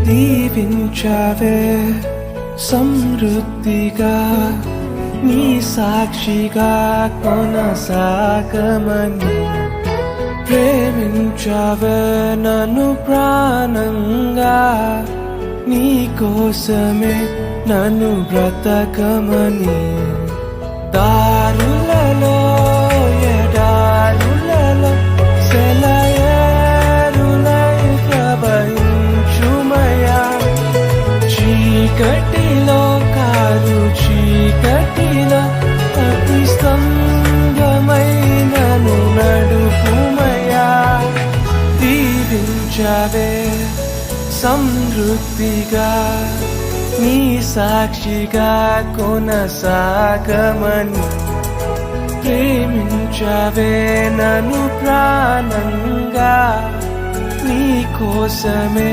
దీవించావే సమృద్ధిగా నీ సాక్షిగా కొనసాగమని ప్రేమించావే నన్ను ప్రాణంగా నీ కోసమే నన్ను బ్రతకమని దారులలో ఎడారులలో సెలయేరులై ప్రవహించుమయా చీకటిలో కాదు చీకటిలో అతి స్తంభమైనను నడుపుమయా దీవించావే సమృద్ధిగా నీ సాక్షిగా కొనసాగమని ప్రేమించావే నన్ను ప్రాణంగా నీ కోసమే